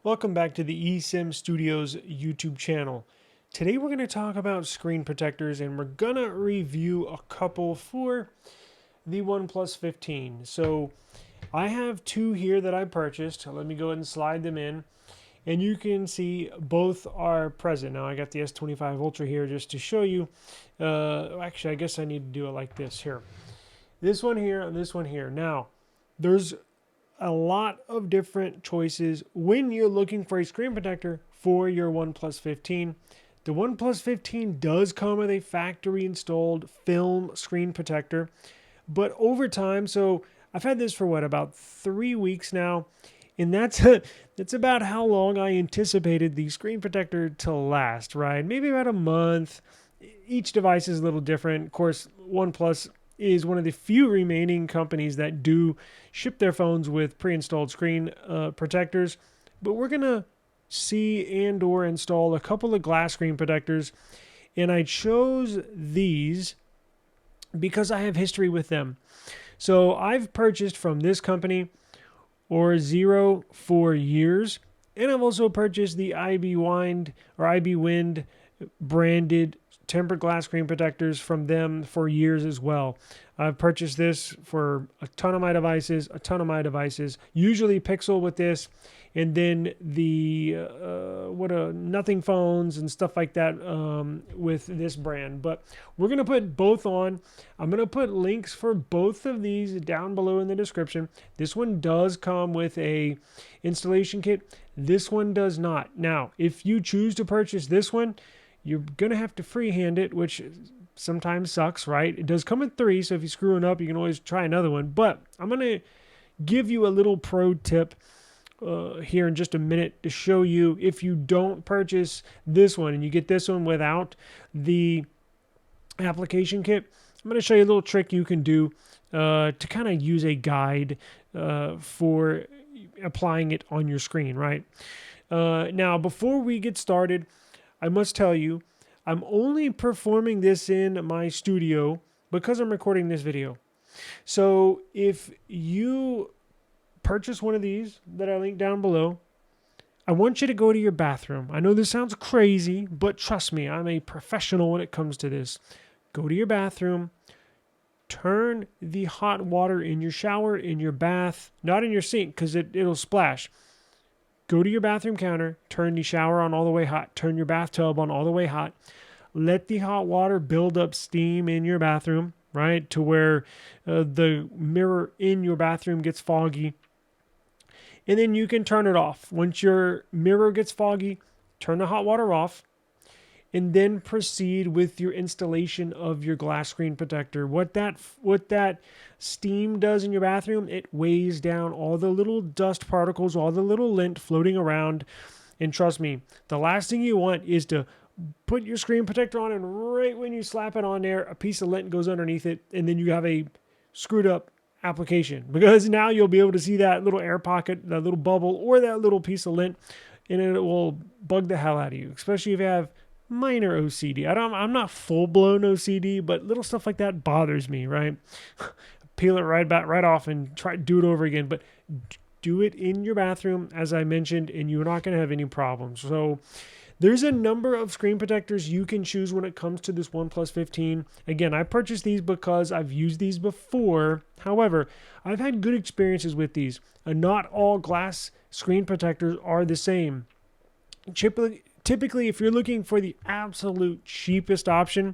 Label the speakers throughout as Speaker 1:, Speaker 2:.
Speaker 1: Welcome back to the eSIMstudios YouTube channel. Today we're going to talk about screen protectors and we're going to review a couple for the OnePlus 15. So I have two here that I purchased. Let me go ahead and slide them in and you can see both are present. Now I got the S25 Ultra here just to show you. Actually, I guess I need to do it like this here. This one here and this one here. Now, there's a lot of different choices when you're looking for a screen protector for your OnePlus 15. The OnePlus 15 does come with a factory installed film screen protector, but over time, so I've had this for about 3 weeks now, and that's about how long I anticipated the screen protector to last, right? Maybe about a month. Each device is a little different. Of course, OnePlus is one of the few remaining companies that do ship their phones with pre-installed screen protectors. But we're going to see and or install a couple of glass screen protectors. And I chose these because I have history with them. So I've purchased from this company Orzero for years. And I've also purchased the Ibywind branded tempered glass screen protectors from them for years as well. I've purchased this for a ton of my devices, usually Pixel with this, and then the Nothing phones and stuff like that with this brand. But we're going to put both on. I'm going to put links for both of these down below in the description. This one does come with a installation kit. This one does not. Now, if you choose to purchase this one, you're going to have to freehand it, which sometimes sucks, right? It does come in 3, so if you're screwing up, you can always try another one. But I'm going to give you a little pro tip here in just a minute to show you if you don't purchase this one and you get this one without the application kit. I'm going to show you a little trick you can do to kind of use a guide for applying it on your screen, right? Now, before we get started, I must tell you, I'm only performing this in my studio because I'm recording this video. So if you purchase one of these that I linked down below, I want you to go to your bathroom. I know this sounds crazy, but trust me, I'm a professional when it comes to this. Go to your bathroom, turn the hot water in your shower, in your bath, not in your sink because it'll splash. Go to your bathroom counter, turn the shower on all the way hot, turn your bathtub on all the way hot. Let the hot water build up steam in your bathroom, right, to where the mirror in your bathroom gets foggy. And then you can turn it off. Once your mirror gets foggy, turn the hot water off. And then proceed with your installation of your glass screen protector. What that steam does in your bathroom, it weighs down all the little dust particles, all the little lint floating around. And trust me, the last thing you want is to put your screen protector on, and right when you slap it on there, a piece of lint goes underneath it, and then you have a screwed up application. Because now you'll be able to see that little air pocket, that little bubble, or that little piece of lint, and it will bug the hell out of you, especially if you have minor OCD. I'm not full-blown OCD, but little stuff like that bothers me, right? Peel it right off and try to do it over again. But do it in your bathroom, as I mentioned, and you're not going to have any problems. So there's a number of screen protectors you can choose when it comes to this OnePlus 15. Again, I purchased these because I've used these before. However, I've had good experiences with these. And not all glass screen protectors are the same. Typically, if you're looking for the absolute cheapest option,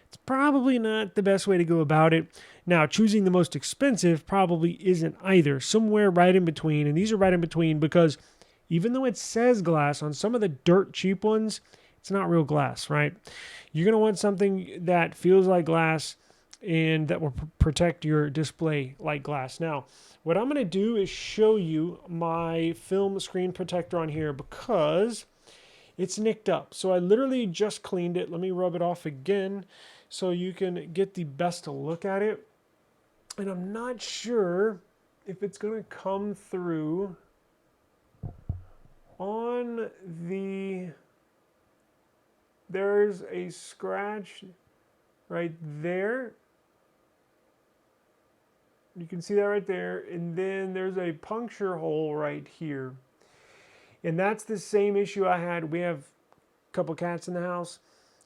Speaker 1: it's probably not the best way to go about it. Now, choosing the most expensive probably isn't either. Somewhere right in between, and these are right in between because even though it says glass on some of the dirt cheap ones, it's not real glass, right? You're going to want something that feels like glass and that will protect your display like glass. Now, what I'm going to do is show you my film screen protector on here because it's nicked up. So I literally just cleaned it. Let me rub it off again so you can get the best look at it. And I'm not sure if it's going to come through on the... There's a scratch right there. You can see that right there. And then there's a puncture hole right here. And that's the same issue I had. We have a couple cats in the house,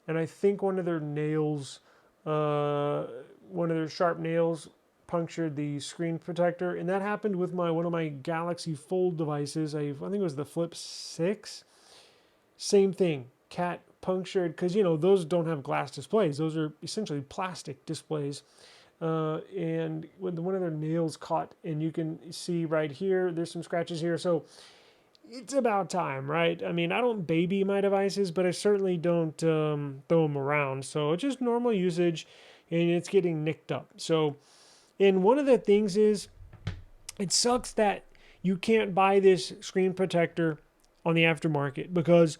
Speaker 1: and I think one of their nails, one of their sharp nails punctured the screen protector, and that happened with one of my Galaxy Fold devices. I think it was the Flip 6. Same thing, cat punctured, because those don't have glass displays. Those are essentially plastic displays. And when one of their nails caught, and you can see right here, there's some scratches here. So it's about time, right? I mean, I don't baby my devices, but I certainly don't throw them around. So it's just normal usage, and it's getting nicked up. So, and one of the things is, it sucks that you can't buy this screen protector on the aftermarket, because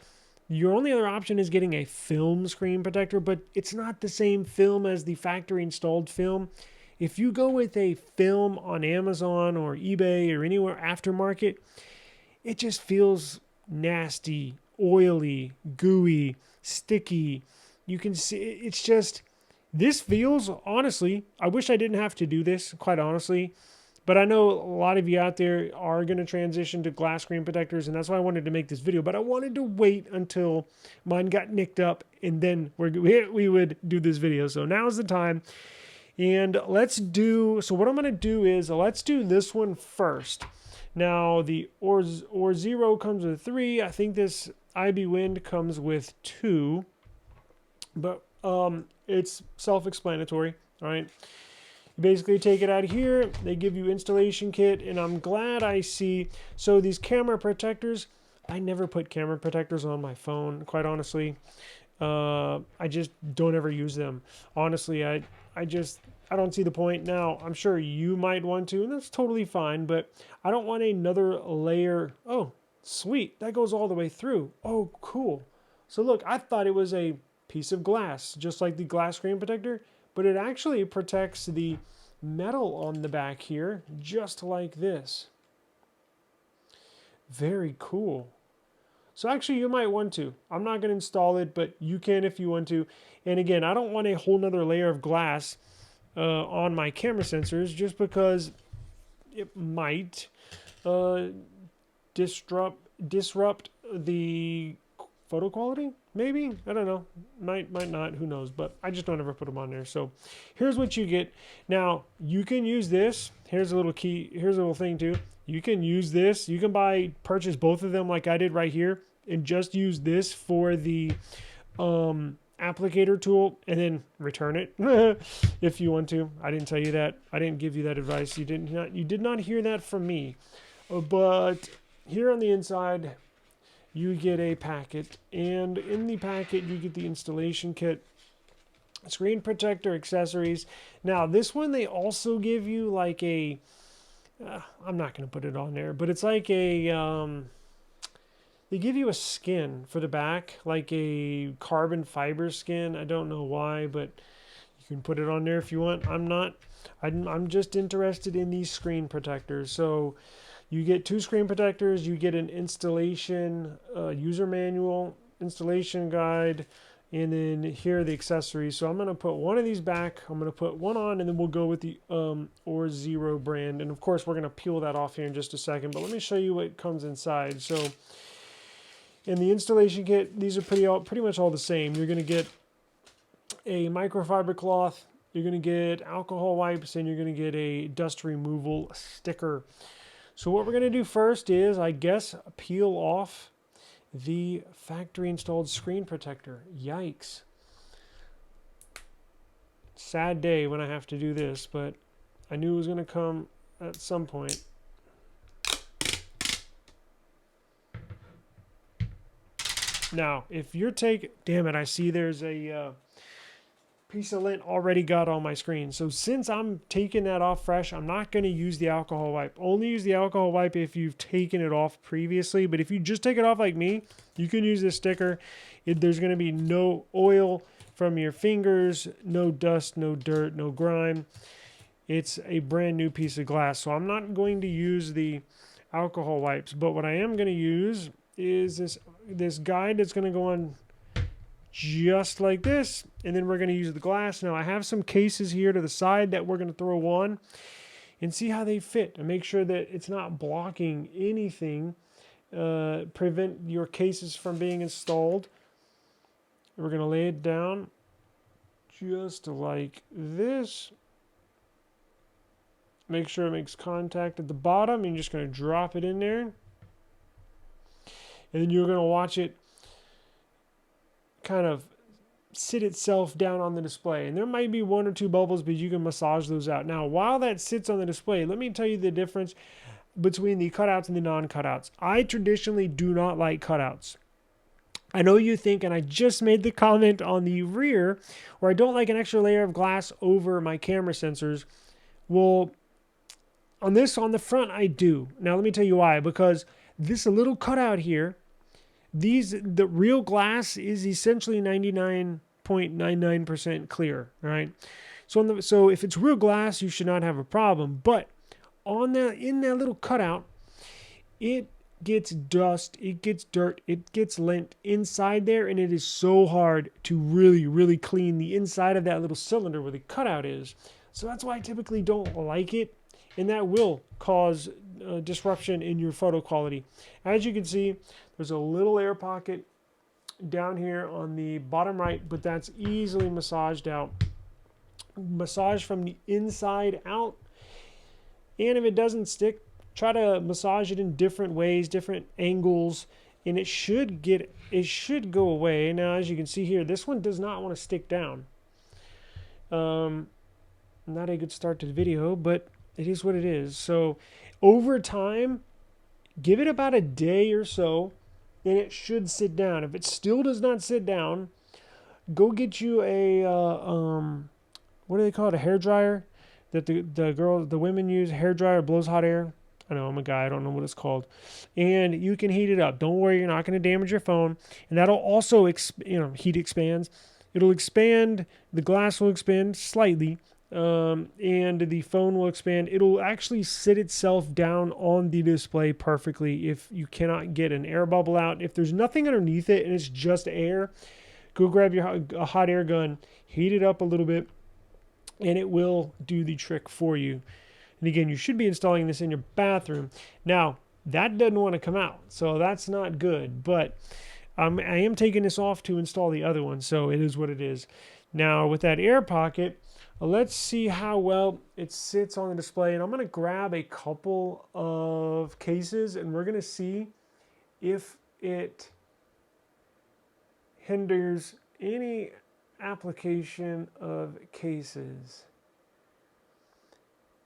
Speaker 1: your only other option is getting a film screen protector, but it's not the same film as the factory installed film. If you go with a film on Amazon or eBay or anywhere aftermarket, it just feels nasty, oily, gooey, sticky. You can see it's just, this feels, honestly, I wish I didn't have to do this, quite honestly. But I know a lot of you out there are going to transition to glass screen protectors, and that's why I wanted to make this video. But I wanted to wait until mine got nicked up, and then we would do this video. So now's the time. And so what I'm going to do is, let's do this one first. Now, the Orzero comes with 3. I think this Ibywind comes with 2. But it's self-explanatory, all right? You basically take it out of here. They give you installation kit, and I'm glad I see. So these camera protectors, I never put camera protectors on my phone, quite honestly. I just don't ever use them. Honestly, I don't see the point. Now, I'm sure you might want to, and that's totally fine, but I don't want another layer. Oh, sweet. That goes all the way through. Oh, cool. So look, I thought it was a piece of glass, just like the glass screen protector, but it actually protects the metal on the back here, just like this. Very cool. So actually, you might want to. I'm not going to install it, but you can if you want to. And again, I don't want a whole nother layer of glass on my camera sensors, just because it might disrupt the photo quality. Maybe, I don't know, might not, who knows, but I just don't ever put them on there. So here's what you get. Now you can use this. Here's a little key. Here's a little thing too. You can use this. You can purchase both of them like I did right here, and just use this for the applicator tool, and then return it if you want to. I didn't tell you that. I didn't give you that advice. You did not hear that from me. But here on the inside, you get a packet, and in the packet you get the installation kit, screen protector, accessories. Now this one, they also give you like a I'm not going to put it on there, but it's like a they give you a skin for the back, like a carbon fiber skin. I don't know why, but you can put it on there if you want. I'm just interested in these screen protectors. So you get 2 screen protectors, you get an installation user manual, installation guide, and then here are the accessories. So I'm going to put one of these back, I'm going to put one on, and then we'll go with the Orzero brand. And of course, we're going to peel that off here in just a second, but let me show you what comes inside. So in the installation kit, these are pretty much all the same. You're going to get a microfiber cloth, you're going to get alcohol wipes, and you're going to get a dust removal sticker. So what we're going to do first is, I guess, peel off the factory installed screen protector. Yikes. Sad day when I have to do this, but I knew it was going to come at some point. Now, if you're damn it, I see there's a piece of lint already got on my screen. So since I'm taking that off fresh, I'm not going to use the alcohol wipe. Only use the alcohol wipe if you've taken it off previously. But if you just take it off like me, you can use this sticker. There's going to be no oil from your fingers, no dust, no dirt, no grime. It's a brand new piece of glass. So I'm not going to use the alcohol wipes. But what I am going to use is this guide that's going to go on just like this, and then we're going to use the glass. Now I have some cases here to the side that we're going to throw on and see how they fit, and make sure that it's not blocking anything prevent your cases from being installed. We're going to lay it down just like this. Make sure it makes contact at the bottom. You're just going to drop it in there. And then you're going to watch it kind of sit itself down on the display. And there might be 1 or 2 bubbles, but you can massage those out. Now, while that sits on the display, let me tell you the difference between the cutouts and the non-cutouts. I traditionally do not like cutouts. I know you think, and I just made the comment on the rear, where I don't like an extra layer of glass over my camera sensors. Well, on the front, I do. Now, let me tell you why. Because this little cutout here, the real glass is essentially 99.99% clear, right? So if it's real glass, you should not have a problem. But in that little cutout, it gets dust, it gets dirt, it gets lint inside there, and it is so hard to really, really clean the inside of that little cylinder where the cutout is. So that's why I typically don't like it, and that will cause disruption in your photo quality. As you can see, there's a little air pocket down here on the bottom right, but that's easily massaged out. Massage from the inside out, and if it doesn't stick, try to massage it in different ways, different angles, and it should go away. Now, as you can see here, this one does not want to stick down. Not a good start to the video, but it is what it is. So over time, give it about a day or so, and it should sit down. If it still does not sit down, go get you a what do they call it? A hair dryer that the women use. A hair dryer blows hot air. I know, I'm a guy, I don't know what it's called. And you can heat it up. Don't worry, you're not going to damage your phone. And that'll also, heat expands. It'll expand, the glass will expand slightly, and the phone will expand. It'll actually sit itself down on the display perfectly if you cannot get an air bubble out. If there's nothing underneath it and it's just air, go grab a hot air gun, heat it up a little bit, and it will do the trick for you. And again, you should be installing this in your bathroom. Now, that doesn't want to come out, so that's not good. But I am taking this off to install the other one, so it is what it is. Now, with that air pocket, let's see how well it sits on the display. And I'm going to grab a couple of cases, and we're going to see if it hinders any application of cases.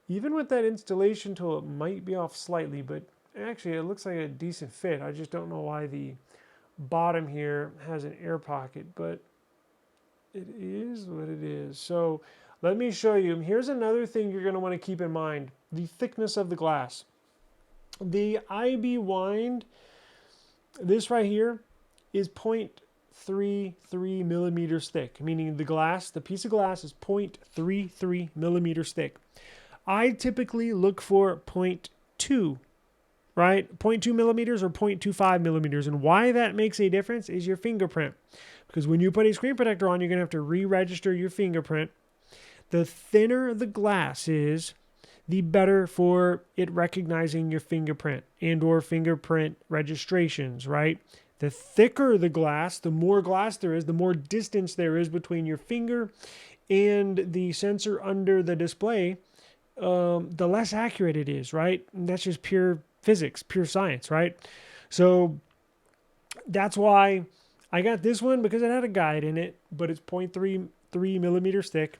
Speaker 1: Even with that installation tool, it might be off slightly, but actually it looks like a decent fit. I just don't know why the bottom here has an air pocket, but it is what it is. So let me show you. Here's another thing you're going to want to keep in mind: the thickness of the glass. The Ibywind, this right here, is 0.33 millimeters thick, meaning the piece of glass is 0.33 millimeters thick. I typically look for 0.2, right? 0.2 millimeters or 0.25 millimeters. And why that makes a difference is your fingerprint. Because when you put a screen protector on, you're going to have to re-register your fingerprint. The thinner the glass is, the better for it recognizing your fingerprint and or fingerprint registrations, right? The thicker the glass, the more glass there is, the more distance there is between your finger and the sensor under the display, the less accurate it is, right? And that's just pure physics, pure science, right? So that's why I got this one, because it had a guide in it, but it's 0.33 millimeters thick.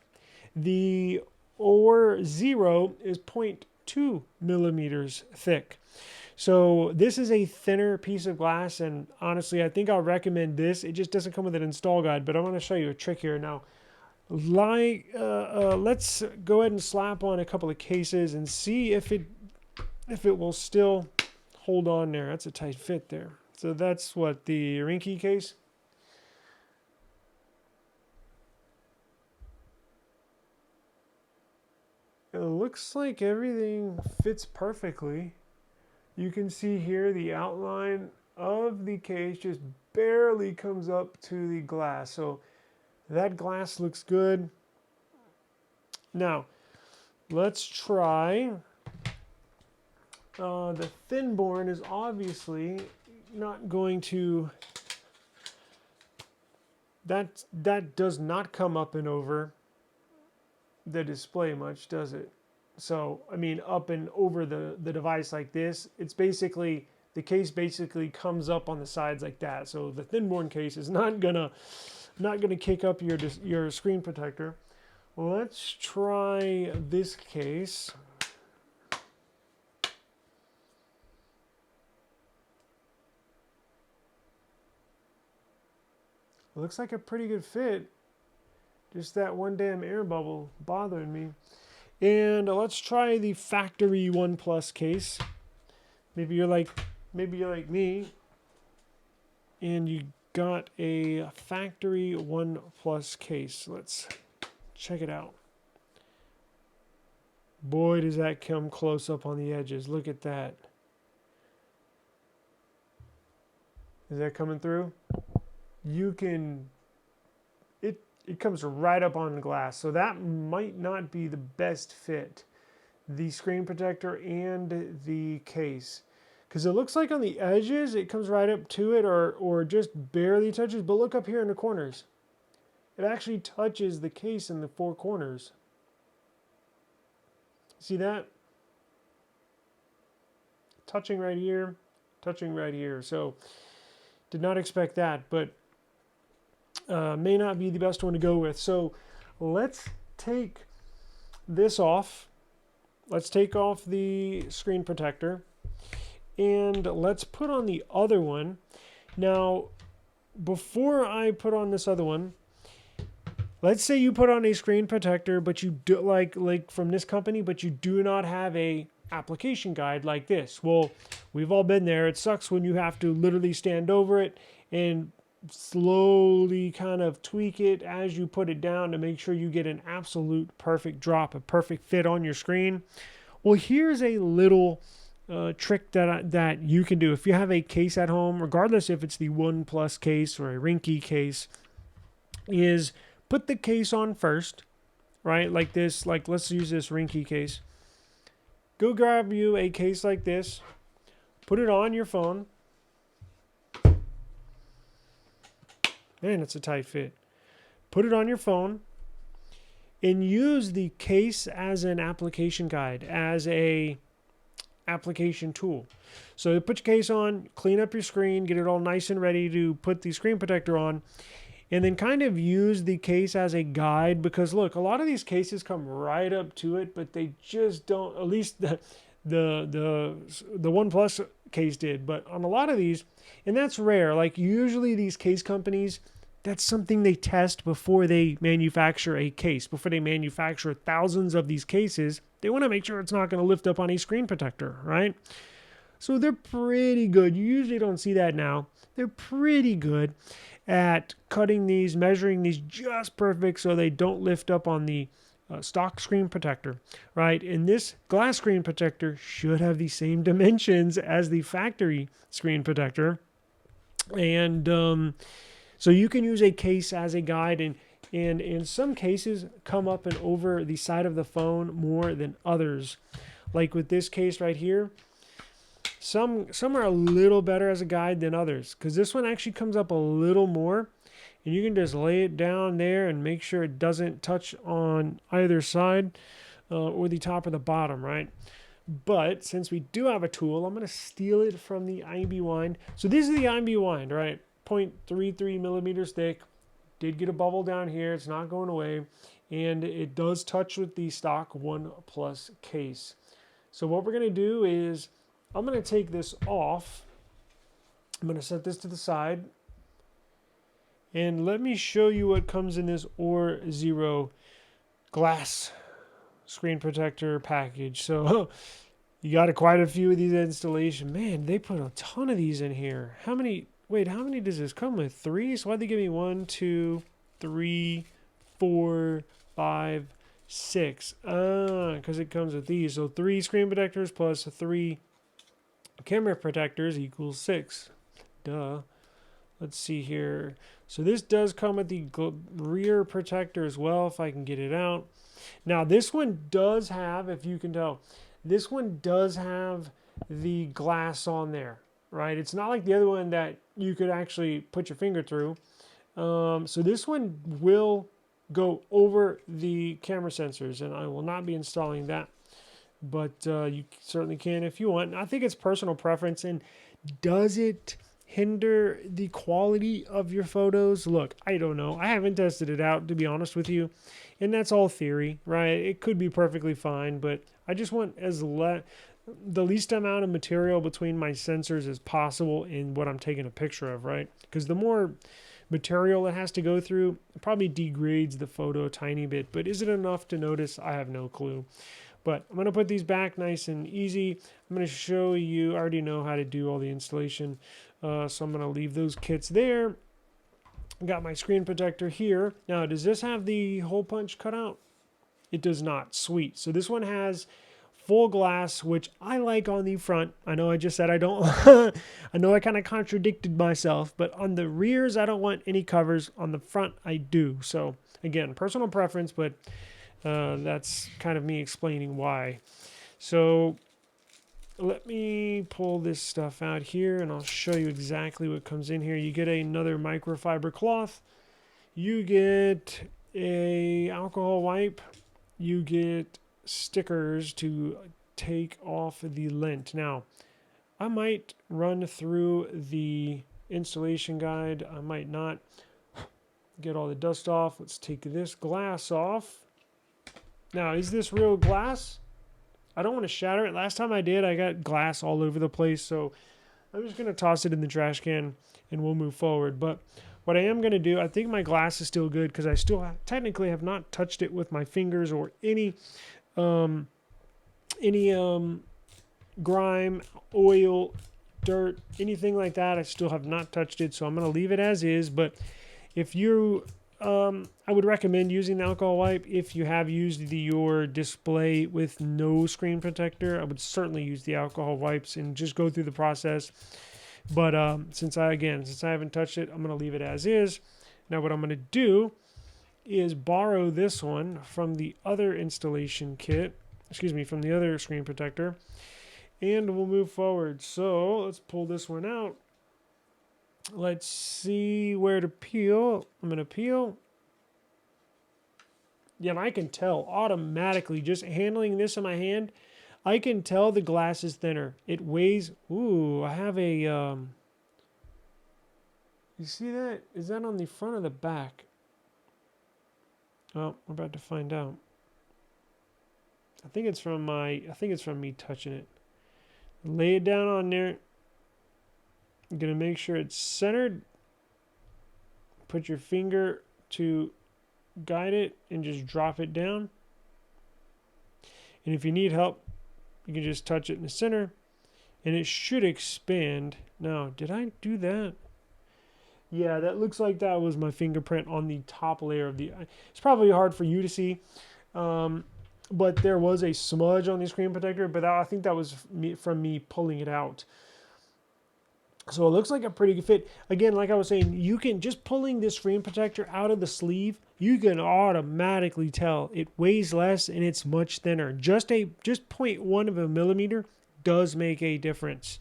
Speaker 1: The Orzero is 0.2 millimeters thick. So this is a thinner piece of glass, and honestly, I think I'll recommend this. It just doesn't come with an install guide, but I'm going to show you a trick here now. Let's go ahead and slap on a couple of cases and see if it will still hold on there. That's a tight fit there. So that's what, the Rinky case. It looks like everything fits perfectly. You can see here the outline of the case just barely comes up to the glass. So that glass looks good. Now, let's try The thin-born is obviously not going to, that does not come up and over the display much, does it? So, I mean, up and over the device like this, it's basically, the case basically comes up on the sides like that. So the thin-born case is not gonna kick up your screen protector. Let's try this case. It looks like a pretty good fit. Just that one damn air bubble bothering me. And let's try the factory OnePlus case. Maybe you're like me, and you got a factory OnePlus case. Let's check it out. Boy, does that come close up on the edges. Look at that. Is that coming through? You can, it comes right up on the glass. So that might not be the best fit, the screen protector and the case. Because it looks like on the edges, it comes right up to it or just barely touches. But look up here in the corners. It actually touches the case in the four corners. See that? Touching right here, touching right here. So did not expect that, but may not be the best one to go with. So let's take this off. Let's take off the screen protector and let's put on the other one. Now, before I put on this other one, let's say you put on a screen protector, but you do like from this company, but you do not have a application guide like this. Well, we've all been there. It sucks when you have to literally stand over it and slowly kind of tweak it as you put it down to make sure you get an absolute perfect drop, a perfect fit on your screen. Well, here's a little trick that you can do. If you have a case at home, regardless if it's the OnePlus case or a Rinky case, is put the case on first, right? Like this, like let's use this Rinky case. Go grab you a case like this, put it on your phone. Man, it's a tight fit. Put it on your phone and use the case as an application guide, as a application tool. So put your case on, clean up your screen, get it all nice and ready to put the screen protector on, and then kind of use the case as a guide, because look, a lot of these cases come right up to it, but they just don't, at least the OnePlus case did, but on a lot of these, and that's rare, like usually these case companies, that's something they test before they manufacture a case. Before they manufacture thousands of these cases, they want to make sure it's not going to lift up on a screen protector, right? So they're pretty good. You usually don't see that now. They're pretty good at cutting these, measuring these just perfect so they don't lift up on the stock screen protector, right? And this glass screen protector should have the same dimensions as the factory screen protector. And so you can use a case as a guide, and in some cases come up and over the side of the phone more than others. Like with this case right here, some are a little better as a guide than others, because this one actually comes up a little more, and you can just lay it down there and make sure it doesn't touch on either side or the top or the bottom, right? But since we do have a tool, I'm going to steal it from the Ibywind. So this is the Ibywind, right? 0.33 millimeters thick. Did get a bubble down here. It's not going away. And it does touch with the stock OnePlus case. So what we're going to do is I'm going to take this off. I'm going to set this to the side. And let me show you what comes in this Orzero glass screen protector package. So you got quite a few of these installations. Man, they put a ton of these in here. How many? Wait, how many does this come with? 3? So why'd they give me 1, 2, 3, 4, 5, 6? Because it comes with these. So 3 screen protectors plus 3 camera protectors equals 6. Duh. Let's see here. So this does come with the rear protector as well, if I can get it out. Now this one does have, if you can tell, this one does have the glass on there, right? It's not like the other one that you could actually put your finger through. So this one will go over the camera sensors, and I will not be installing that. But you certainly can if you want. I think it's personal preference. And does it hinder the quality of your photos? Look, I don't know. I haven't tested it out, to be honest with you. And that's all theory, right? It could be perfectly fine, but I just want the least amount of material between my sensors as possible in what I'm taking a picture of, right? Because the more material it has to go through, it probably degrades the photo a tiny bit. But is it enough to notice? I have no clue. But I'm going to put these back nice and easy. I'm going to show you, I already know how to do all the installation. So I'm going to leave those kits there. Got my screen protector here. Now, does this have the hole punch cut out? It does not. Sweet. So this one has full glass, which I like on the front. I know I just said I don't. I know I kind of contradicted myself, but on the rears, I don't want any covers. On the front, I do. So again, personal preference, but that's kind of me explaining why. So let me pull this stuff out here, and I'll show you exactly what comes in here. You get another microfiber cloth. You get a alcohol wipe. You get stickers to take off the lint. Now, I might run through the installation guide. I might not. Get all the dust off. Let's take this glass off. Now, is this real glass? I don't want to shatter it. Last time I did, I got glass all over the place. So I'm just going to toss it in the trash can and we'll move forward. But what I am going to do, I think my glass is still good because I still technically have not touched it with my fingers or any grime, oil, dirt, anything like that. I still have not touched it. So I'm going to leave it as is. But if you... I would recommend using the alcohol wipe if you have used your display with no screen protector. I would certainly use the alcohol wipes and just go through the process. But since I haven't touched it, I'm going to leave it as is. Now what I'm going to do is borrow this one from the other installation kit, from the other screen protector, and we'll move forward. So let's pull this one out. Let's see where to peel. I'm going to peel. Yeah, and I can tell automatically, just handling this in my hand, I can tell the glass is thinner. It weighs, ooh, I have a, you see that? Is that on the front or the back? Oh, we're about to find out. I think it's from me touching it. Lay it down on there. I'm going to make sure it's centered. Put your finger to guide it and just drop it down. And if you need help, you can just touch it in the center and it should expand. Now, did I do that? Yeah, that looks like that was my fingerprint on the top layer of the... It's probably hard for you to see, but there was a smudge on the screen protector, but I think that was from me pulling it out. So it looks like a pretty good fit. Again, like I was saying, you can just pulling this screen protector out of the sleeve, you can automatically tell it weighs less and it's much thinner. Just 0.1 of a millimeter does make a difference.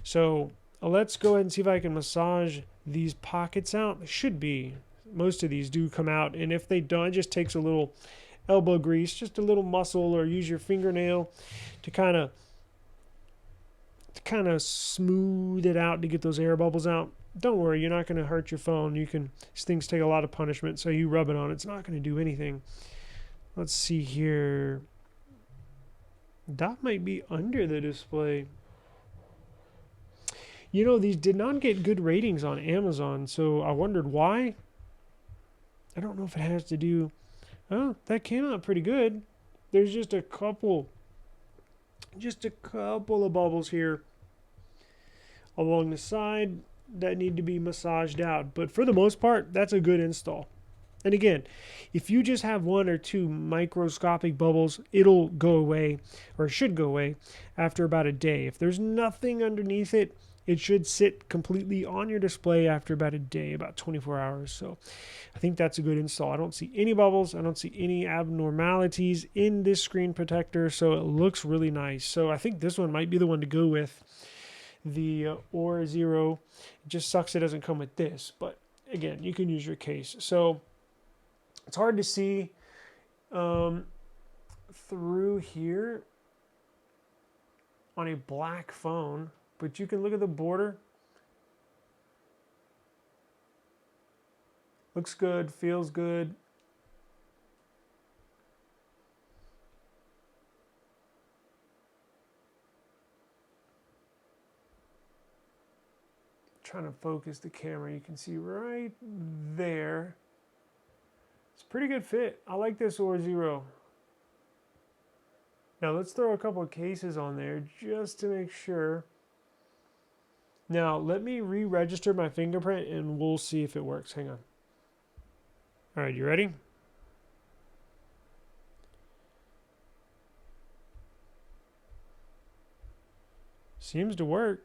Speaker 1: So let's go ahead and see if I can massage these pockets out. They should be. Most of these do come out, and if they don't, it just takes a little elbow grease, just a little muscle, or use your fingernail to kind of smooth it out to get those air bubbles out. Don't worry, you're not going to hurt your phone. These things take a lot of punishment, so you rub it on, it's not going to do anything. Let's see here. That might be under the display. You know, these did not get good ratings on Amazon, so I wondered why. I don't know if it has to do... Oh, that came out pretty good. There's just a couple of bubbles here along the side that need to be massaged out. But for the most part, that's a good install. And again, if you just have one or two microscopic bubbles, it'll go away, or should go away, after about a day. If there's nothing underneath it, it should sit completely on your display after about a day, about 24 hours. So I think that's a good install. I don't see any bubbles. I don't see any abnormalities in this screen protector. So it looks really nice. So I think this one might be the one to go with. The Orzero. It just sucks it doesn't come with this. But again, you can use your case. So it's hard to see through here on a black phone, but you can look at the border. Looks good, feels good. Trying to focus the camera, you can see right there. It's a pretty good fit. I like this Orzero. Now let's throw a couple of cases on there just to make sure. Now let me re-register my fingerprint and we'll see if it works. Hang on. All right, you ready? Seems to work.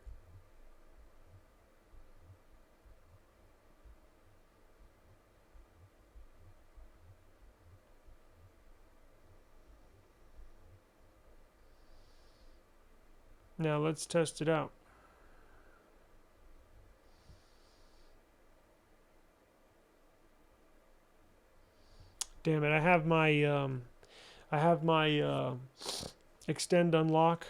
Speaker 1: Now let's test it out. Damn it! I have my extend unlock,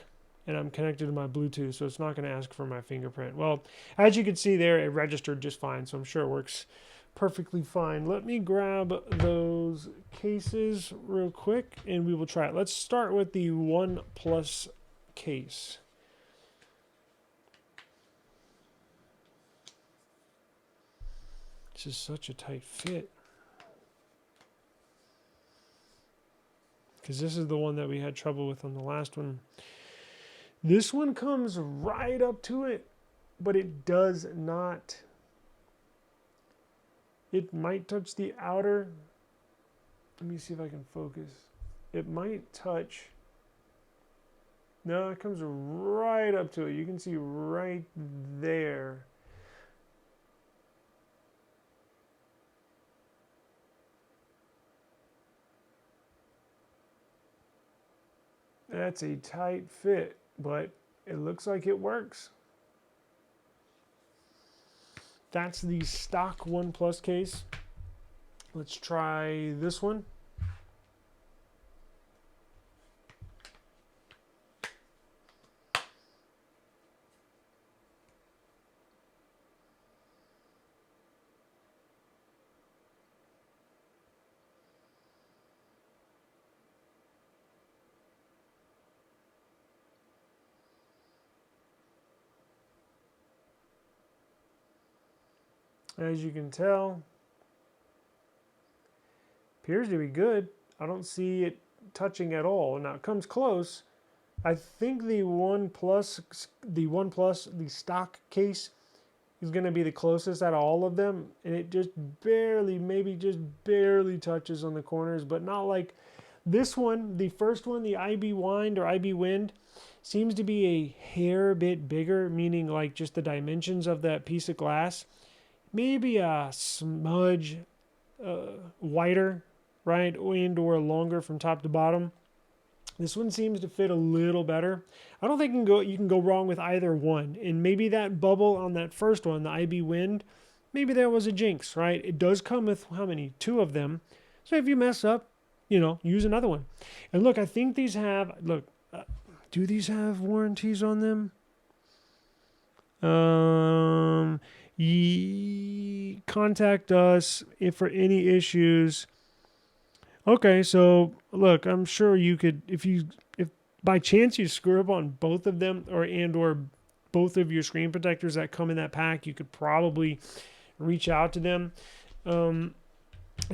Speaker 1: and I'm connected to my Bluetooth, so it's not going to ask for my fingerprint. Well, as you can see there, it registered just fine, so I'm sure it works perfectly fine. Let me grab those cases real quick, and we will try it. Let's start with the OnePlus case. This is such a tight fit. Because this is the one that we had trouble with on the last one. This one comes right up to it, but it does not. It might touch the outer. Let me see if I can focus. It might touch. No, it comes right up to it. You can see right there. That's a tight fit, but it looks like it works. That's the stock OnePlus case. Let's try this one. As you can tell, appears to be good. I don't see it touching at all. Now it comes close. I think the OnePlus, the stock case is going to be the closest out of all of them, and it just barely, maybe just barely touches on the corners, but not like this one. The first one, the Ibywind or Ibywind, seems to be a hair bit bigger, meaning like just the dimensions of that piece of glass. Maybe a smudge wider, right, and or longer from top to bottom. This one seems to fit a little better. I don't think you can go wrong with either one. And maybe that bubble on that first one, the Ibywind, maybe that was a jinx, right? It does come with how many? 2 of them. So if you mess up, you know, use another one. And look, I think these have, look, do these have warranties on them? Contact us if for any issues. Okay, so look, I'm sure you could, if by chance you screw up on both of them or both of your screen protectors that come in that pack, you could probably reach out to them and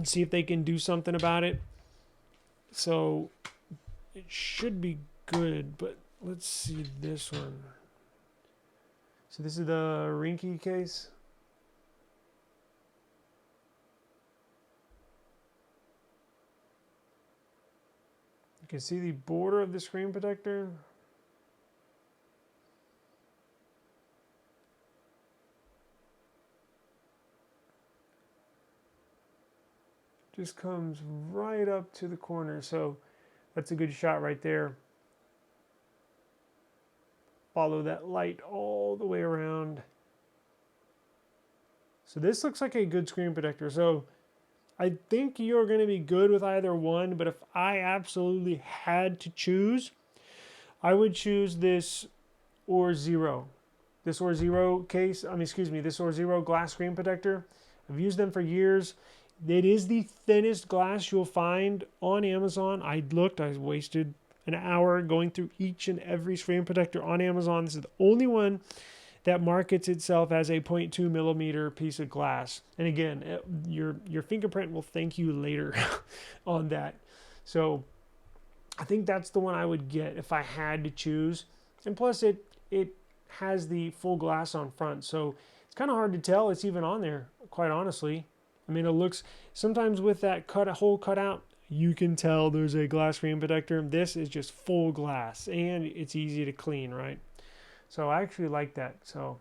Speaker 1: see if they can do something about it. So it should be good, but let's see this one. So this is the Rinky case. You can see the border of the screen protector. just comes right up to the corner. So that's a good shot right there. Follow that light all the way around. So this looks like a good screen protector. So I think you're going to be good with either one, but if I absolutely had to choose, I would choose this Orzero. This Orzero case, this Orzero glass screen protector. I've used them for years. It is the thinnest glass you'll find on Amazon. I wasted an hour going through each and every screen protector on Amazon. This is the only one that markets itself as a 0.2 millimeter piece of glass. And again, your fingerprint will thank you later on that. So I think that's the one I would get if I had to choose. And plus it has the full glass on front. So it's kind of hard to tell it's even on there, quite honestly. I mean, it looks, sometimes with that hole cut out, you can tell there's a glass screen protector. This is just full glass and it's easy to clean, right? So I actually like that. So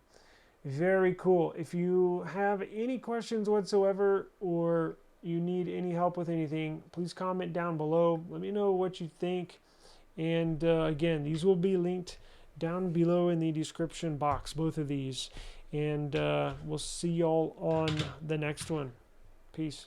Speaker 1: very cool. If you have any questions whatsoever or you need any help with anything, please comment down below. Let me know what you think. And again, these will be linked down below in the description box, both of these. And we'll see y'all on the next one. Peace.